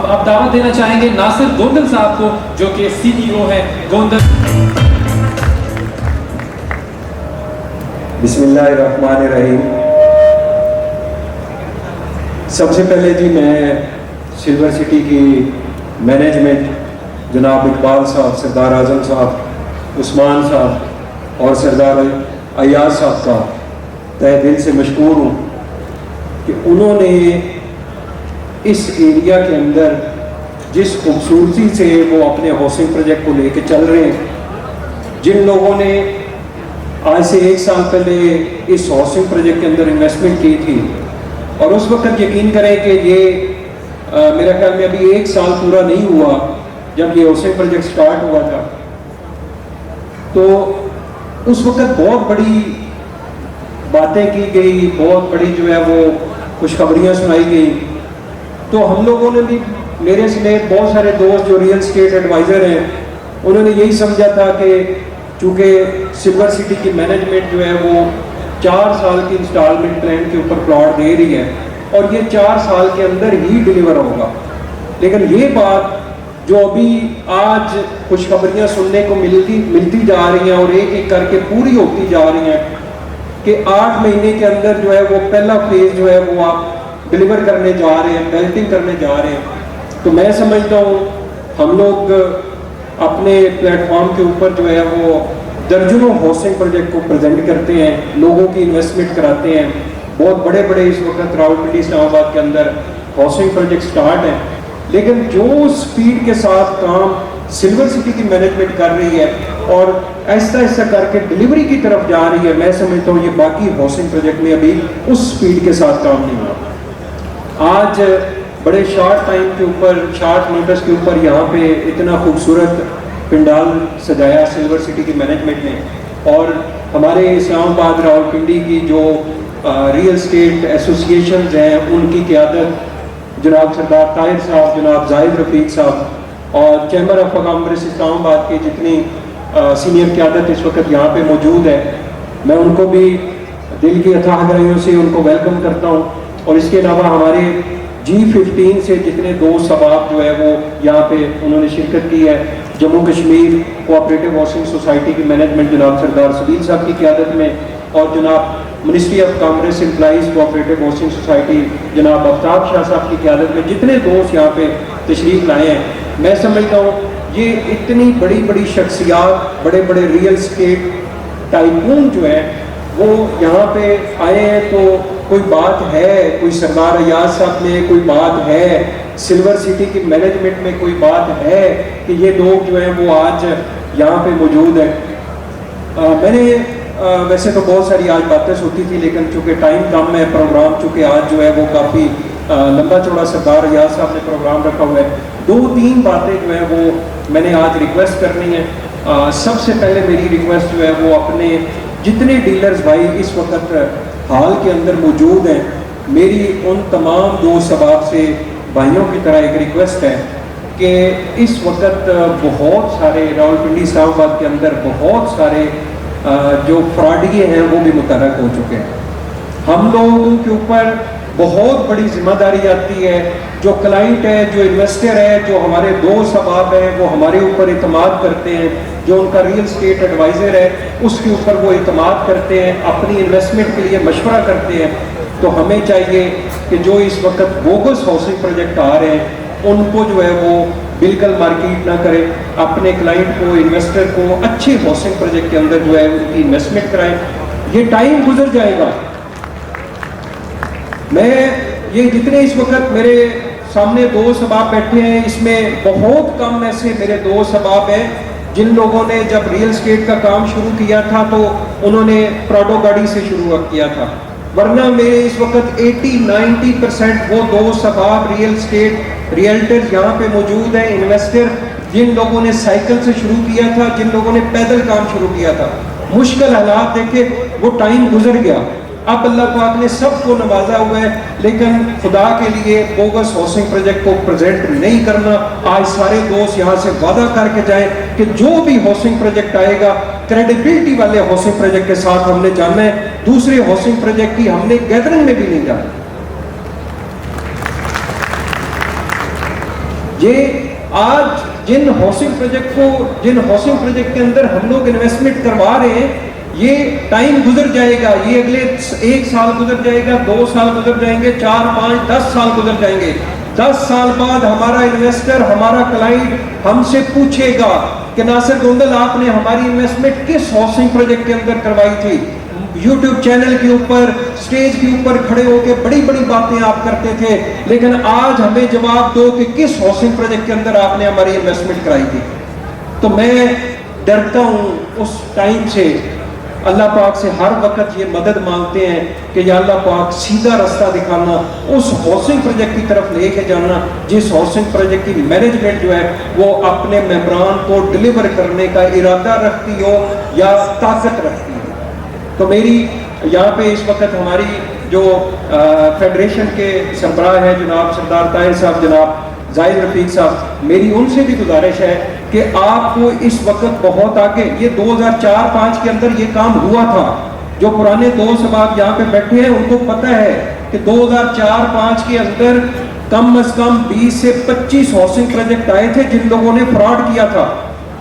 اب دعوت دینا چاہیں گے ناصر گوندل صاحب کو جو کہ سی ای او ہے گوندل. بسم اللہ الرحمن الرحیم. سب سے پہلے جی میں سلور سٹی کی مینجمنٹ جناب اقبال صاحب، سردار اعظم صاحب، عثمان صاحب اور سردار ایاز صاحب کا تہ دل سے مشکور ہوں کہ انہوں نے اس ایریا کے اندر جس خوبصورتی سے وہ اپنے ہاؤسنگ پروجیکٹ کو لے کے چل رہے ہیں. جن لوگوں نے آج سے 1 سال پہلے اس ہاؤسنگ پروجیکٹ کے اندر انویسٹمنٹ کی تھی اور اس وقت یقین کریں کہ یہ میرا خیال میں ابھی 1 سال پورا نہیں ہوا جب یہ ہاؤسنگ پروجیکٹ سٹارٹ ہوا تھا، تو اس وقت بہت بڑی باتیں کی گئی، بہت بڑی جو ہے وہ خوشخبریاں سنائی گئی. تو ہم لوگوں نے بھی، میرے سمیت بہت سارے دوست جو ریئل اسٹیٹ ایڈوائزر ہیں، انہوں نے یہی سمجھا تھا کہ چونکہ سلور سٹی کی مینجمنٹ جو ہے وہ 4 سال کی انسٹالمنٹ پلان کے اوپر پلاٹ دے رہی ہے اور یہ 4 سال کے اندر ہی ڈیلیور ہوگا. لیکن یہ بات جو ابھی آج خوشخبریاں سننے کو ملتی جا رہی ہیں اور ایک ایک کر کے پوری ہوتی جا رہی ہیں کہ 8 مہینے کے اندر جو ہے وہ پہلا فیز جو ہے وہ آپ ڈیلیور کرنے جا رہے ہیں، بیلٹنگ کرنے جا رہے ہیں. تو میں سمجھتا ہوں ہم لوگ اپنے پلیٹ فارم کے اوپر جو ہے وہ درجنوں ہاؤسنگ پروجیکٹ کو پریزنٹ کرتے ہیں، لوگوں کی انویسٹمنٹ کراتے ہیں. بہت بڑے بڑے اس وقت راولپنڈی اسلام آباد کے اندر ہاؤسنگ پروجیکٹ سٹارٹ ہیں. لیکن جو سپیڈ کے ساتھ کام سلور سٹی کی مینجمنٹ کر رہی ہے اور ایسا ایسا کر کے ڈیلیوری کی طرف جا رہی ہے، میں سمجھتا ہوں یہ باقی ہاؤسنگ پروجیکٹ میں ابھی اس سپیڈ کے ساتھ کام نہیں ہوا. آج بڑے شارٹ ٹائم کے اوپر، شارٹ نوٹس کے اوپر یہاں پہ اتنا خوبصورت پنڈال سجایا سلور سٹی کی مینجمنٹ نے، اور ہمارے اسلام آباد راولپنڈی کی جو ریئل اسٹیٹ ایسوسیشنز ہیں ان کی قیادت جناب سردار طاہر صاحب، جناب زاہد رفیق صاحب اور چیمبر آف کامرس اسلام آباد کی جتنی سینئر قیادت اس وقت یہاں پہ موجود ہے، میں ان کو بھی دل کی اتھاہ گہرائیوں سے ان کو ویلکم کرتا ہوں. اور اس کے علاوہ ہمارے G15 سے جتنے دوست احباب جو ہے وہ یہاں پہ انہوں نے شرکت کی ہے. Jammu Kashmir cooperative housing society کی مینجمنٹ جناب سردار سبیل صاحب کی قیادت میں اور جناب ministry of commerce employees cooperative housing society جناب آفتاب شاہ صاحب کی قیادت میں جتنے دوست یہاں پہ تشریف لائے ہیں، میں سمجھتا ہوں یہ اتنی بڑی بڑی شخصیات، بڑے بڑے ریئل اسٹیٹ ٹائکون جو ہیں وہ یہاں پہ آئے ہیں. تو کوئی بات ہے، کوئی سردار ایاز صاحب میں کوئی بات ہے، سلور سٹی کی مینجمنٹ میں کوئی بات ہے کہ یہ لوگ جو ہیں وہ آج یہاں پہ موجود ہیں. میں نے ویسے تو بہت ساری آج باتیں ہوتی تھی، لیکن چونکہ ٹائم کم ہے، پروگرام چونکہ آج جو ہے وہ کافی لمبا چوڑا سردار ایاز صاحب نے پروگرام رکھا ہوا ہے. 2-3 باتیں جو ہیں وہ میں نے آج ریکویسٹ کرنی ہے. سب سے پہلے میری ریکویسٹ جو ہے وہ اپنے جتنے ڈیلرز بھائی اس وقت حال کے اندر موجود ہیں، میری ان تمام دوست احباب سے بھائیوں کی طرح ایک ریکویسٹ ہے کہ اس وقت بہت سارے راولپنڈی اسلام آباد کے اندر بہت سارے جو فراڈیے ہیں وہ بھی متحرک ہو چکے ہیں. ہم لوگوں کے اوپر بہت بڑی ذمہ داری آتی ہے. جو کلائنٹ ہے، جو انویسٹر ہے، جو ہمارے دوست احباب ہیں، وہ ہمارے اوپر اعتماد کرتے ہیں. جو ان کا ریئل اسٹیٹ ایڈوائزر ہے اس کے اوپر وہ اعتماد کرتے ہیں، اپنی انویسٹمنٹ کے لیے مشورہ کرتے ہیں. تو ہمیں چاہیے کہ جو اس وقت بوگس ہاؤسنگ پروجیکٹ آ رہے ہیں ان کو جو ہے وہ بالکل مارکیٹ نہ کریں. اپنے کلائنٹ کو، انویسٹر کو اچھے ہاؤسنگ پروجیکٹ کے اندر جو ہے ان کی انویسٹمنٹ کرائیں. یہ ٹائم گزر جائے گا. میں یہ جتنے اس وقت میرے سامنے دوست احباب بیٹھے ہیں، اس میں بہت کم ایسے میرے دوست احباب ہیں جن لوگوں نے جب ریئل اسٹیٹ کا کام شروع کیا تھا تو انہوں نے پراڈو گاڑی سے شروع کیا تھا. ورنہ میرے اس وقت 80-90% وہ دوست احباب ریئل اسٹیٹ ریئلٹر یہاں پہ موجود ہیں، انویسٹر جن لوگوں نے سائیکل سے شروع کیا تھا، جن لوگوں نے پیدل کام شروع کیا تھا. مشکل حالات دیکھے، وہ ٹائم گزر گیا. اب اللہ پاک نے سب کو نوازا ہوا ہے، لیکن خدا کے لیے بوگس ہاؤسنگ پروجیکٹ کو پریزنٹ نہیں کرنا. آج سارے دوست یہاں سے وعدہ کر کے جائیں کہ جو بھی ہاؤسنگ پروجیکٹ آئے گا کریڈیبلٹی والے ہاؤسنگ پروجیکٹ کے ساتھ ہم نے جانا ہے. دوسرے ہاؤسنگ پروجیکٹ کی ہم نے گیدرنگ میں بھی نہیں جانا. یہ آج جن ہاؤسنگ پروجیکٹ کے اندر ہم لوگ انویسٹمنٹ کروا رہے ہیں، یہ ٹائم گزر جائے گا، یہ اگلے 1 سال گزر جائے گا، 2 سال گزر جائیں گے، 4 5 10 سال گزر جائیں گے. 10 سال بعد ہمارا انویسٹر، ہمارا کلائنٹ ہم سے پوچھے گا کہ ناصر گوندل آپ نے ہماری انویسٹمنٹ کس ہاؤسنگ پروجیکٹ کے اندر کروائی تھی؟ یوٹیوب چینل کے اوپر، سٹیج کے اوپر کھڑے ہو کے بڑی بڑی باتیں آپ کرتے تھے، لیکن آج ہمیں جواب دو کہ کس ہاؤسنگ پروجیکٹ کے اندر آپ نے ہماری انویسٹمنٹ کرائی تھی. تو میں ڈرتا ہوں اس ٹائم سے. اللہ پاک سے ہر وقت یہ مدد مانگتے ہیں کہ یا اللہ پاک سیدھا رستہ دکھانا، اس ہاؤسنگ پروجیکٹ کی طرف لے کے جانا جس ہاؤسنگ پروجیکٹ کی مینجمنٹ جو ہے وہ اپنے ممبران کو ڈلیور کرنے کا ارادہ رکھتی ہو یا طاقت رکھتی ہو. تو میری یہاں پہ اس وقت ہماری جو فیڈریشن کے سربراہ ہیں جناب سردار طاہر صاحب، جناب زاہد رفیق صاحب، میری ان سے بھی گزارش ہے کہ آپ کو اس وقت بہت آگے، یہ 2004-5 کے اندر یہ کام ہوا تھا. جو پرانے دوست صاحب یہاں پہ بیٹھے ہیں ان کو پتہ ہے کہ 2004-5 کے اندر کم از کم 20 سے 25 ہاؤسنگ پروجیکٹ آئے تھے جن لوگوں نے فراڈ کیا تھا،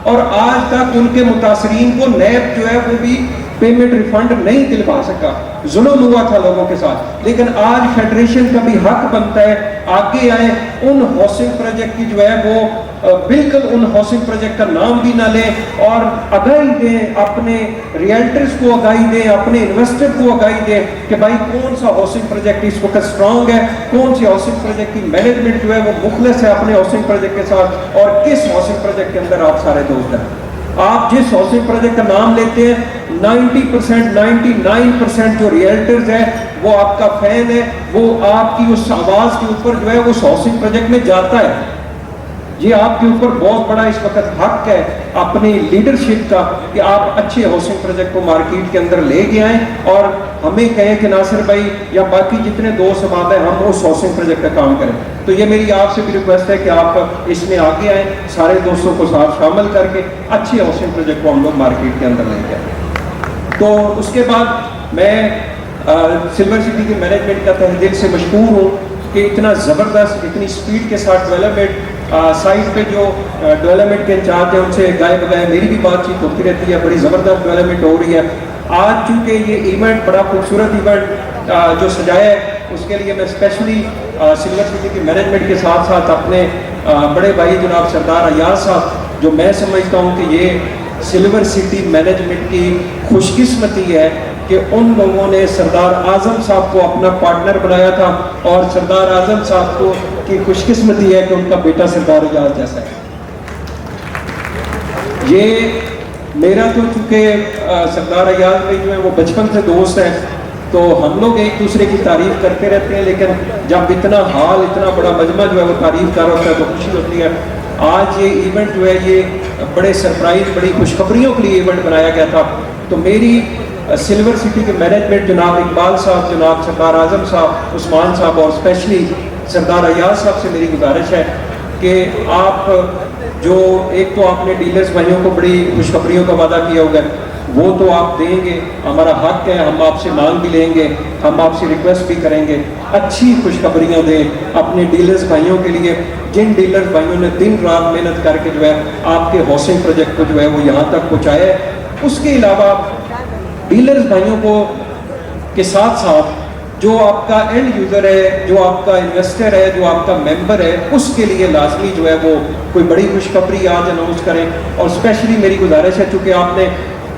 اور آج تک ان کے متاثرین کو نیب جو ہے وہ بھی پیمنٹ ریفنڈ نہیں دلوا سکا. ظلم ہوا تھا لوگوں کے ساتھ. لیکن آج فیڈریشن کا بھی حق بنتا ہے آگے آئیں، ان ہاؤسنگ پروجیکٹ کی جو ہے وہ بالکل ان ہاؤسنگ پروجیکٹ کا نام بھی نہ لیں اور آگاہی دیں، اپنے ریئلٹرز کو آگاہی دیں، اپنے انویسٹر کو آگاہی دیں کہ بھائی کون سا ہاؤسنگ پروجیکٹ اس وقت سٹرانگ ہے، کون سی ہاؤسنگ پروجیکٹ کی مینجمنٹ جو ہے وہ مخلص ہے اپنے ہاؤسنگ پروجیکٹ کے ساتھ، اور کس ہاؤسنگ پروجیکٹ کے اندر آپ سارے دوست ہیں. آپ جس ہاؤسنگ پروجیکٹ کا نام لیتے ہیں 90% 99% جو ریئلٹرز ہیں وہ آپ کا فین ہے، وہ آپ کی اس آواز کے اوپر جو ہے اس ہاؤسنگ پروجیکٹ میں جاتا ہے. یہ آپ کے اوپر بہت بڑا اس وقت حق ہے اپنی لیڈرشپ کا کہ آپ اچھے ہاؤسنگ پروجیکٹ کو مارکیٹ کے اندر لے کے آئیں اور ہمیں کہیں کہ ناصر بھائی یا باقی جتنے دوست صحباب ہیں ہم اس ہاؤسنگ پروجیکٹ کا کام کریں. تو یہ میری آپ سے بھی ریکویسٹ ہے کہ آپ اس میں آگے آئیں، سارے دوستوں کو ساتھ شامل کر کے اچھے ہاؤسنگ پروجیکٹ کو ہم لوگ مارکیٹ کے اندر لے کے آئیں. تو اس کے بعد میں سلور سٹی کی مینجمنٹ کا تہ دل سے مشکور ہوں کہ اتنا زبردست، اتنی سپیڈ کے ساتھ ڈیولپمنٹ سائٹ پہ جو ڈیولپمنٹ کے انچارج ہیں ان سے گائے بگائے میری بھی بات چیت ہوتی رہتی ہے، بڑی زبردست ڈیولپمنٹ ہو رہی ہے. آج چونکہ یہ ایونٹ بڑا خوبصورت ایونٹ جو سجایا ہے اس کے لیے میں اسپیشلی سلور سٹی کی مینجمنٹ کے ساتھ ساتھ اپنے بڑے بھائی جناب سردار ایاز صاحب، جو میں سمجھتا ہوں کہ یہ سلور سٹی مینجمنٹ کی خوش قسمتی ہے کہ ان لوگوں نے سردار اعظم صاحب کو اپنا پارٹنر بنایا تھا، اور سردار اعظم صاحب کو کی خوش قسمتی ہے کہ ان کا بیٹا سردار ایاز جیسا ہے. یہ میرا تو چونکہ سردار ایاز بھائی جو ہے وہ بچپن سے دوست ہیں تو ہم لوگ ایک دوسرے کی تعریف کرتے رہتے ہیں، لیکن جب اتنا حال اتنا بڑا مجمع جو ہے وہ تعریف کر ہوتا ہے تو خوشی ہوتی ہے. آج یہ ایونٹ جو ہے یہ بڑے سرپرائز، بڑی خوشخبریوں کے لیے ایونٹ بنایا گیا تھا. تو میری سلور سٹی کے مینجمنٹ جناب اقبال صاحب، جناب سردار اعظم صاحب، عثمان صاحب اور اسپیشلی سردار ایاز صاحب سے میری گزارش ہے کہ آپ جو ایک تو آپ نے ڈیلرز بھائیوں کو بڑی خوشخبریوں کا وعدہ کیا ہوگا، وہ تو آپ دیں گے، ہمارا حق ہے، ہم آپ سے مانگ بھی لیں گے، ہم آپ سے ریکویسٹ بھی کریں گے. اچھی خوشخبریاں دیں اپنے ڈیلرز بھائیوں کے لیے، جن ڈیلرز بھائیوں نے دن رات محنت کر کے جو ہے آپ کے ہاؤسنگ پروجیکٹ کو جو ہے وہ یہاں تک پہنچایا ہے. اس کے علاوہ ڈیلرز بھائیوں کو کے ساتھ ساتھ جو آپ کا اینڈ یوزر ہے، جو آپ کا انویسٹر ہے، جو آپ کا ممبر ہے، اس کے لیے لازمی جو ہے وہ کوئی بڑی خوشخبری آج اناؤنس کریں. اور اسپیشلی میری گزارش ہے چونکہ آپ نے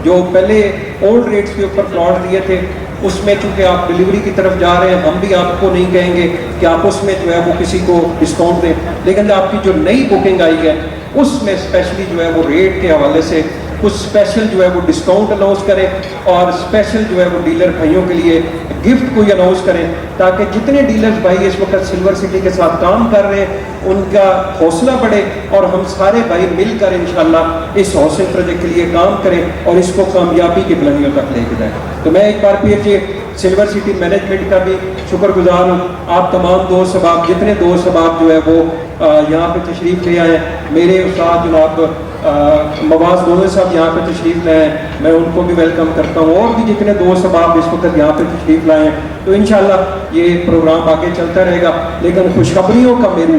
جو پہلے اولڈ ریٹس کے اوپر پلاٹ دیے تھے اس میں چونکہ آپ ڈیلیوری کی طرف جا رہے ہیں، ہم بھی آپ کو نہیں کہیں گے کہ آپ اس میں جو ہے وہ کسی کو ڈسکاؤنٹ دیں، لیکن آپ کی جو نئی بکنگ آئی ہے اس میں اسپیشلی جو ہے وہ ریٹ کے حوالے سے کچھ اسپیشل جو ہے وہ ڈسکاؤنٹ اناؤنس کریں اور اسپیشل جو ہے وہ ڈیلر بھائیوں کے لیے گفٹ کوئی اناؤنس کریں تاکہ جتنے ڈیلرز بھائی اس وقت سلور سٹی کے ساتھ کام کر رہے ہیں ان کا حوصلہ بڑھے اور ہم سارے بھائی مل کر انشاءاللہ اس ہاؤسنگ پروجیکٹ کے لیے کام کریں اور اس کو کامیابی کی بلندیوں تک لے کے جائیں. تو میں ایک بار پھر سلور سٹی مینجمنٹ کا بھی شکر گزار ہوں. آپ تمام دوست صحباب، جتنے دوست صحباب جو ہے وہ یہاں پہ تشریف لے آئے ہیں، میرے استاد جناب مواز گوندل صاحب یہاں پہ تشریف لائے ہیں، میں ان کو بھی ویلکم کرتا ہوں، اور بھی جتنے دوست صحباب اس وقت یہاں پہ تشریف لائے ہیں. تو انشاءاللہ یہ پروگرام آگے چلتا رہے گا. لیکن خوشخبریوں کا میرے